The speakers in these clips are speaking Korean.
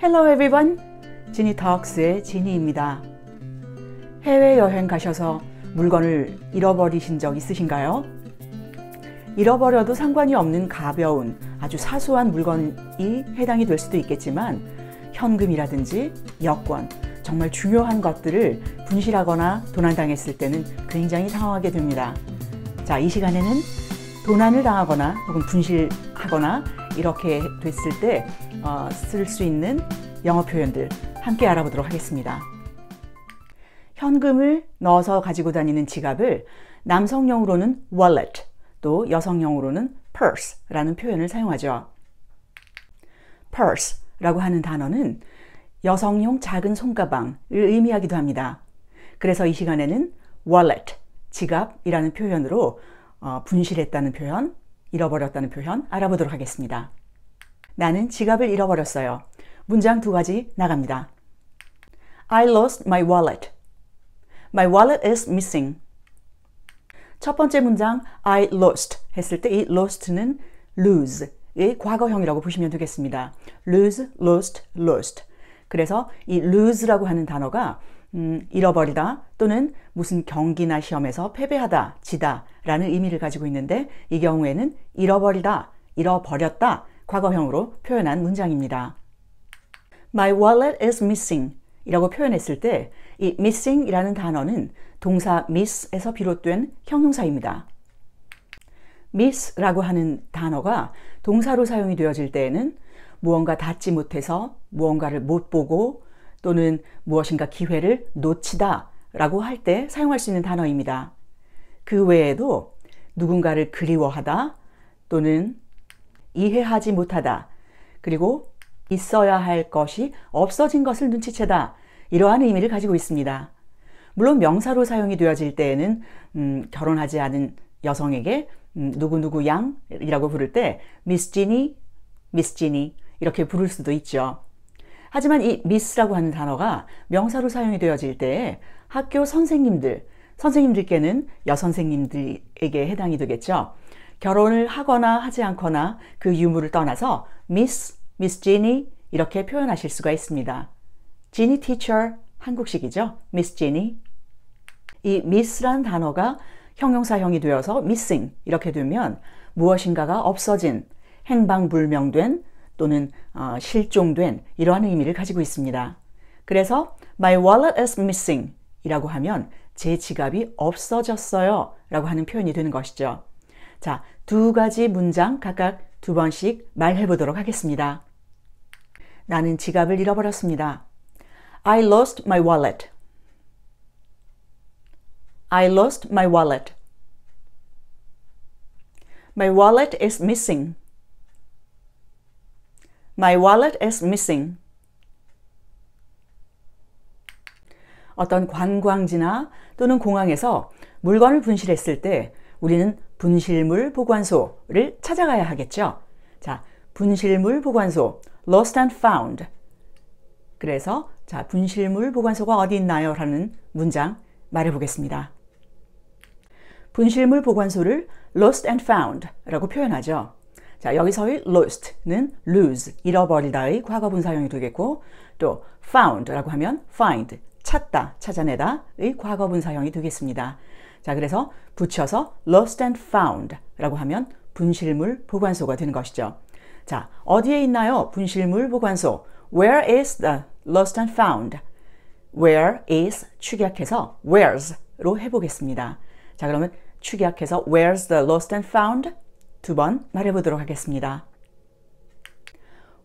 Hello everyone, 지니 톡스의 지니입니다. 해외여행 가셔서 물건을 잃어버리신 적 있으신가요? 잃어버려도 상관이 없는 가벼운 아주 사소한 물건이 해당이 될 수도 있겠지만 현금이라든지 여권, 정말 중요한 것들을 분실하거나 도난당했을 때는 굉장히 당황하게 됩니다. 자, 이 시간에는 도난을 당하거나 혹은 분실하거나 이렇게 됐을 때 쓸 수 있는 영어 표현들 함께 알아보도록 하겠습니다. 현금을 넣어서 가지고 다니는 지갑을 남성용으로는 wallet, 또 여성용으로는 purse라는 표현을 사용하죠. purse라고 하는 단어는 여성용 작은 손가방을 의미하기도 합니다. 그래서 이 시간에는 wallet, 지갑이라는 표현으로 분실했다는 표현, 잃어버렸다는 표현 알아보도록 하겠습니다. 나는 지갑을 잃어버렸어요. 문장 두 가지 나갑니다. I lost my wallet. My wallet is missing. 첫 번째 문장 I lost 했을 때 이 lost는 lose의 과거형이라고 보시면 되겠습니다. lose, lost, lost. 그래서 이 lose라고 하는 단어가 잃어버리다 또는 무슨 경기나 시험에서 패배하다, 지다 라는 의미를 가지고 있는데 이 경우에는 잃어버리다, 잃어버렸다 과거형으로 표현한 문장입니다. My wallet is missing 이라고 표현했을 때 이 missing 이라는 단어는 동사 miss에서 비롯된 형용사입니다. miss라고 하는 단어가 동사로 사용이 되어질 때에는 무언가 닿지 못해서 무언가를 못 보고 또는 무엇인가 기회를 놓치다 라고 할 때 사용할 수 있는 단어입니다. 그 외에도 누군가를 그리워하다 또는 이해하지 못하다 그리고 있어야 할 것이 없어진 것을 눈치채다 이러한 의미를 가지고 있습니다. 물론 명사로 사용이 되어질 때에는 결혼하지 않은 여성에게 누구누구 양이라고 부를 때 Miss Jenny, Miss Jenny 이렇게 부를 수도 있죠. 하지만 이 miss라고 하는 단어가 명사로 사용이 되어질 때 학교 선생님들께는 여선생님들에게 해당이 되겠죠. 결혼을 하거나 하지 않거나 그 유무를 떠나서 Miss Jenny 이렇게 표현하실 수가 있습니다. Jenny teacher 한국식이죠. Miss Jenny. 이 miss라는 단어가 형용사형이 되어서 missing 이렇게 되면 무엇인가가 없어진, 행방불명된 또는 실종된 이러한 의미를 가지고 있습니다. 그래서 My wallet is missing 이라고 하면 제 지갑이 없어졌어요 라고 하는 표현이 되는 것이죠. 자, 두 가지 문장 각각 두 번씩 말해 보도록 하겠습니다. 나는 지갑을 잃어버렸습니다. I lost my wallet. I lost my wallet. My wallet is missing. My wallet is missing. 어떤 관광지나 또는 공항에서 물건을 분실했을 때 우리는 분실물 보관소를 찾아가야 하겠죠. 자, 분실물 보관소, lost and found. 그래서 자, 분실물 보관소가 어디 있나요? 라는 문장 말해 보겠습니다. 분실물 보관소를 lost and found 라고 표현하죠. 자, 여기서의 lost는 lose, 잃어버리다의 과거분 사용이 되겠고 또 found라고 하면 find, 찾다, 찾아내다의 과거분 사용이 되겠습니다. 자, 그래서 붙여서 lost and found 라고 하면 분실물 보관소가 되는 것이죠. 자, 어디에 있나요? 분실물 보관소. Where is the lost and found? Where is 축약해서 where's로 해보겠습니다. 자, 그러면 축약해서 where's the lost and found? 두 번 말해보도록 하겠습니다.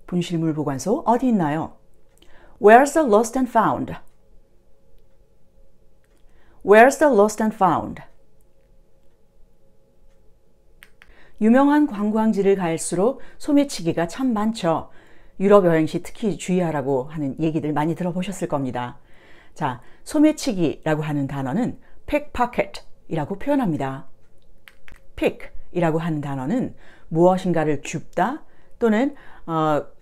분실물 보관소 어디 있나요? Where's the lost and found? Where's the lost and found? 유명한 관광지를 갈수록 소매치기가 참 많죠. 유럽 여행 시 특히 주의하라고 하는 얘기들 많이 들어보셨을 겁니다. 자, 소매치기라고 하는 단어는 pickpocket이라고 표현합니다. pick이라고 하는 단어는 무엇인가를 줍다 또는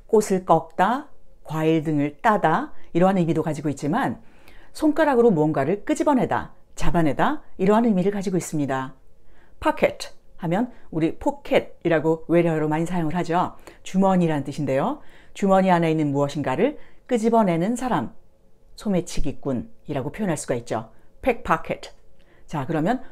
꽃을 꺾다, 과일 등을 따다 이러한 의미도 가지고 있지만 손가락으로 무언가를 끄집어내다, 잡아내다 이러한 의미를 가지고 있습니다. pocket 하면 우리 포켓이라고 외래어로 많이 사용을 하죠. 주머니라는 뜻인데요. 주머니 안에 있는 무엇인가를 끄집어내는 사람, 소매치기꾼이라고 표현할 수가 있죠. pickpocket. 자, 그러면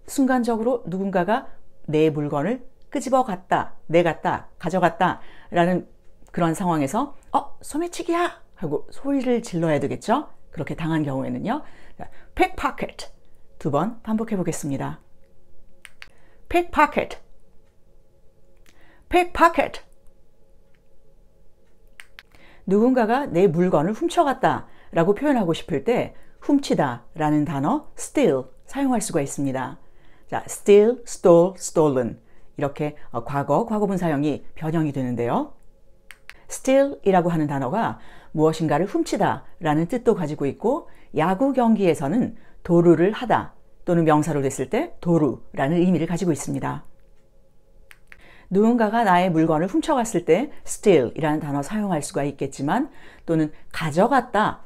순간적으로 누군가가 내 물건을 끄집어갔다, 내갔다, 가져갔다 라는 그런 상황에서 소매치기야! 하고 소리를 질러야 되겠죠? 그렇게 당한 경우에는요. pickpocket. 2번 반복해 보겠습니다. pickpocket. pickpocket. 누군가가 내 물건을 훔쳐갔다 라고 표현하고 싶을 때 훔치다 라는 단어 steal 사용할 수가 있습니다. 자, steal, stole, stolen 이렇게 과거분 사형이 변형이 되는데요. steal 이라고 하는 단어가 무엇인가를 훔치다 라는 뜻도 가지고 있고 야구 경기에서는 도루를 하다 또는 명사로 됐을 때 도루라는 의미를 가지고 있습니다. 누군가가 나의 물건을 훔쳐갔을 때 steal 이라는 단어 사용할 수가 있겠지만 또는 가져갔다,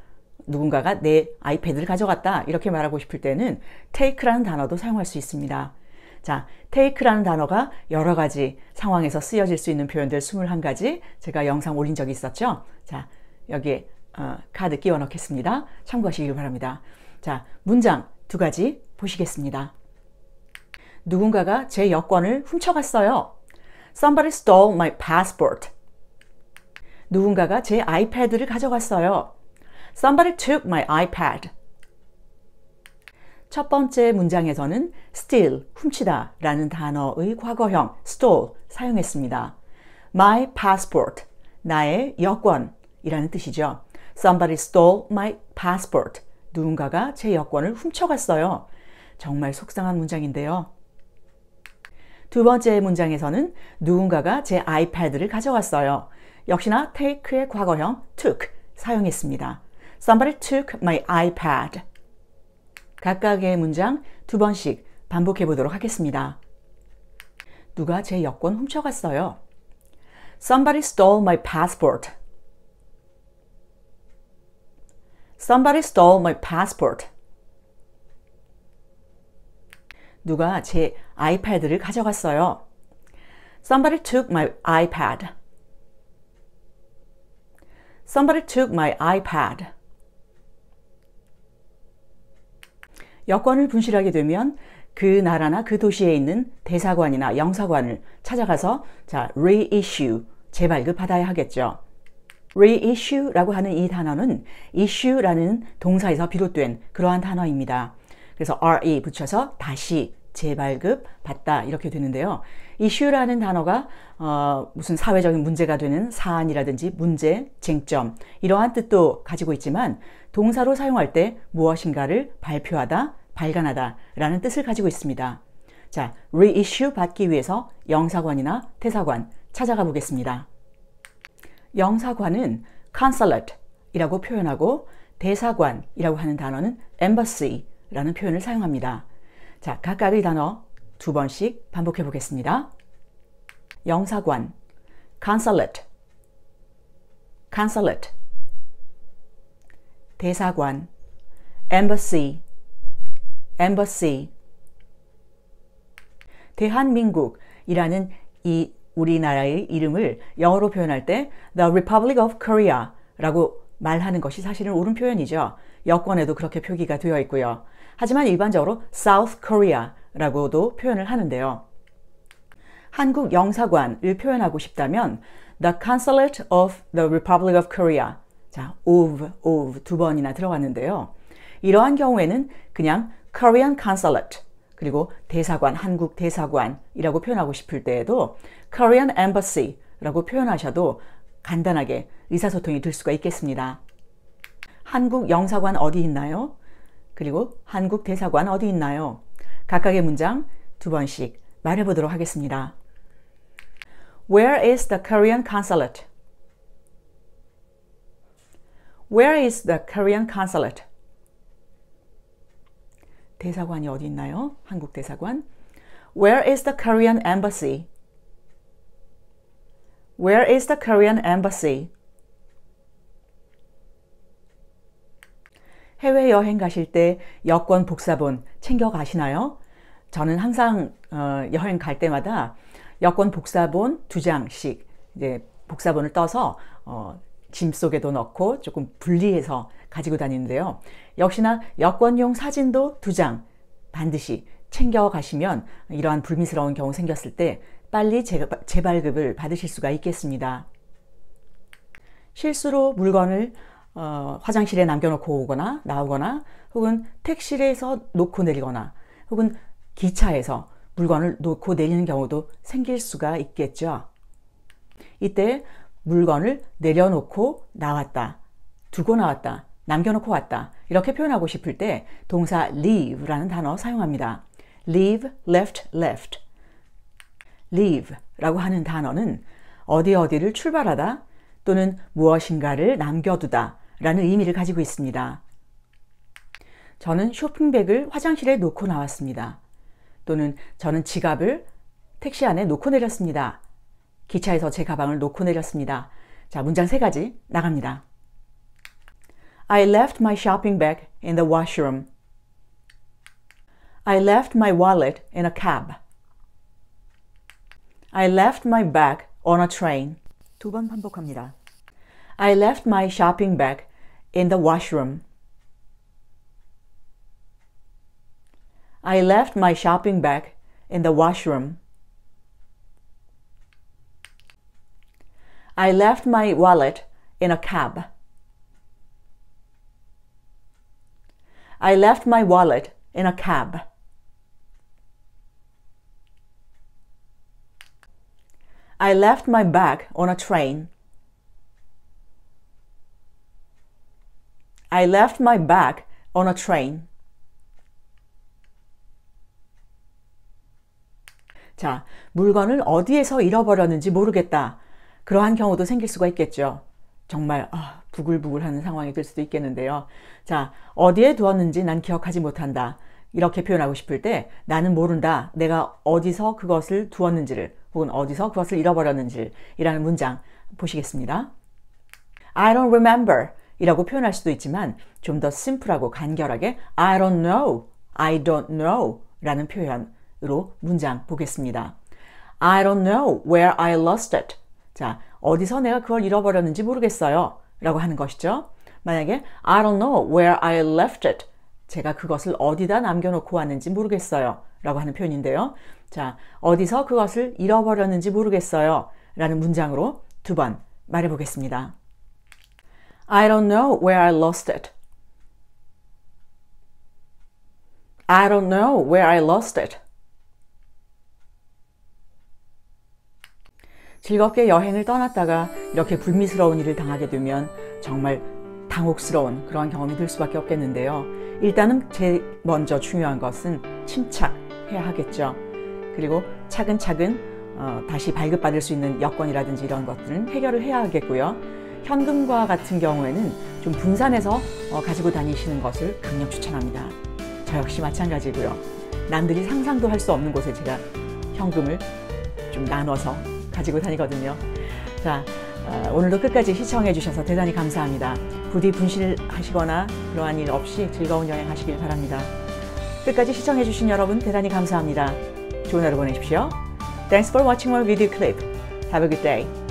누군가가 내 아이패드를 가져갔다 이렇게 말하고 싶을 때는 take라는 단어도 사용할 수 있습니다. 자, take라는 단어가 여러 가지 상황에서 쓰여질 수 있는 표현들 21가지 제가 영상 올린 적이 있었죠. 자, 여기에 카드 끼워 넣겠습니다. 참고하시길 바랍니다. 자, 문장 2가지 보시겠습니다. 누군가가 제 여권을 훔쳐갔어요. Somebody stole my passport. 누군가가 제 아이패드를 가져갔어요. Somebody took my iPad. 첫 번째 문장에서는 steal, 훔치다 라는 단어의 과거형 stole 사용했습니다. My passport, 나의 여권이라는 뜻이죠. Somebody stole my passport. 누군가가 제 여권을 훔쳐갔어요. 정말 속상한 문장인데요. 두 번째 문장에서는 누군가가 제 아이패드를 가져갔어요. 역시나 take의 과거형 took 사용했습니다. Somebody took my iPad. 각각의 문장 2번씩 반복해 보도록 하겠습니다. 누가 제 여권 훔쳐갔어요. Somebody stole my passport. Somebody stole my passport. 누가 제 아이패드를 가져갔어요. Somebody took my iPad. Somebody took my iPad. 여권을 분실하게 되면 그 나라나 그 도시에 있는 대사관이나 영사관을 찾아가서 reissue, 재발급 받아야 하겠죠. reissue라고 하는 이 단어는 issue라는 동사에서 비롯된 그러한 단어입니다. 그래서 re 붙여서 다시 재발급 받다 이렇게 되는데요. issue라는 단어가 무슨 사회적인 문제가 되는 사안이라든지 문제, 쟁점 이러한 뜻도 가지고 있지만 동사로 사용할 때 무엇인가를 발표하다, 발간하다 라는 뜻을 가지고 있습니다. 자, reissue 받기 위해서 영사관이나 대사관 찾아가 보겠습니다. 영사관은 consulate 이라고 표현하고 대사관이라고 하는 단어는 embassy 라는 표현을 사용합니다. 자, 각각의 단어 2번씩 반복해 보겠습니다. 영사관, consulate, consulate. 대사관, embassy, embassy. 대한민국이라는 이 우리나라의 이름을 영어로 표현할 때 The Republic of Korea 라고 말하는 것이 사실은 옳은 표현이죠. 여권에도 그렇게 표기가 되어 있고요. 하지만 일반적으로 South Korea 라고도 표현을 하는데요. 한국 영사관을 표현하고 싶다면 The Consulate of the Republic of Korea. 자, of 2번이나 들어갔는데요. 이러한 경우에는 그냥 Korean Consulate 그리고 대사관, 한국 대사관이라고 표현하고 싶을 때에도 Korean Embassy라고 표현하셔도 간단하게 의사소통이 될 수가 있겠습니다. 한국 영사관 어디 있나요? 그리고 한국 대사관 어디 있나요? 각각의 문장 2번씩 말해보도록 하겠습니다. Where is the Korean consulate? Where is the Korean consulate? 대사관이 어디 있나요? 한국 대사관. Where is the Korean embassy? Where is the Korean embassy? 해외여행 가실 때 여권 복사본 챙겨 가시나요? 저는 항상 여행 갈 때마다 여권 복사본 2장씩 이제 복사본을 떠서 짐 속에도 넣고 조금 분리해서 가지고 다니는데요. 역시나 여권용 사진도 2장 반드시 챙겨 가시면 이러한 불미스러운 경우 생겼을 때 빨리 재발급을 받으실 수가 있겠습니다. 실수로 물건을 화장실에 남겨놓고 오거나 나오거나 혹은 택시에서 놓고 내리거나 혹은 기차에서 물건을 놓고 내리는 경우도 생길 수가 있겠죠. 이때 물건을 내려놓고 나왔다, 두고 나왔다, 남겨놓고 왔다 이렇게 표현하고 싶을 때 동사 leave라는 단어 사용합니다. leave, left, left. leave라고 하는 단어는 어디를 출발하다 또는 무엇인가를 남겨두다 라는 의미를 가지고 있습니다. 저는 쇼핑백을 화장실에 놓고 나왔습니다. 또는 저는 지갑을 택시 안에 놓고 내렸습니다. 기차에서 제 가방을 놓고 내렸습니다. 자, 문장 3가지 나갑니다. I left my shopping bag in the washroom. I left my wallet in a cab. I left my bag on a train. 2번 반복합니다. I left my shopping bag in the washroom. I left my shopping bag in the washroom. I left my wallet in a cab. I left my wallet in a cab. I left my bag on a train. I left my bag on a train. 자, 물건을 어디에서 잃어버렸는지 모르겠다. 그러한 경우도 생길 수가 있겠죠. 정말 부글부글하는 상황이 될 수도 있겠는데요. 자, 어디에 두었는지 난 기억하지 못한다. 이렇게 표현하고 싶을 때 나는 모른다. 내가 어디서 그것을 두었는지를 혹은 어디서 그것을 잃어버렸는지 이라는 문장 보시겠습니다. I don't remember 이라고 표현할 수도 있지만 좀 더 심플하고 간결하게 I don't know, I don't know 라는 표현으로 문장 보겠습니다. I don't know where I lost it. 자, 어디서 내가 그걸 잃어버렸는지 모르겠어요 라고 하는 것이죠. 만약에 I don't know where I left it. 제가 그것을 어디다 남겨놓고 왔는지 모르겠어요 라고 하는 표현인데요. 자, 어디서 그것을 잃어버렸는지 모르겠어요 라는 문장으로 2번 말해보겠습니다. I don't know where I lost it. I don't know where I lost it. 즐겁게 여행을 떠났다가 이렇게 불미스러운 일을 당하게 되면 정말 당혹스러운 그런 경험이 될 수밖에 없겠는데요. 일단은 제일 먼저 중요한 것은 침착해야 하겠죠. 그리고 차근차근 다시 발급받을 수 있는 여건이라든지 이런 것들은 해결을 해야 하겠고요. 현금과 같은 경우에는 좀 분산해서 가지고 다니시는 것을 강력 추천합니다. 저 역시 마찬가지고요. 남들이 상상도 할 수 없는 곳에 제가 현금을 좀 나눠서 가지고 다니거든요. 자, 오늘도 끝까지 시청해 주셔서 대단히 감사합니다. 부디 분실하시거나 그러한 일 없이 즐거운 여행 하시길 바랍니다. 끝까지 시청해 주신 여러분 대단히 감사합니다. 좋은 하루 보내십시오. Thanks for watching our video clip. Have a good day.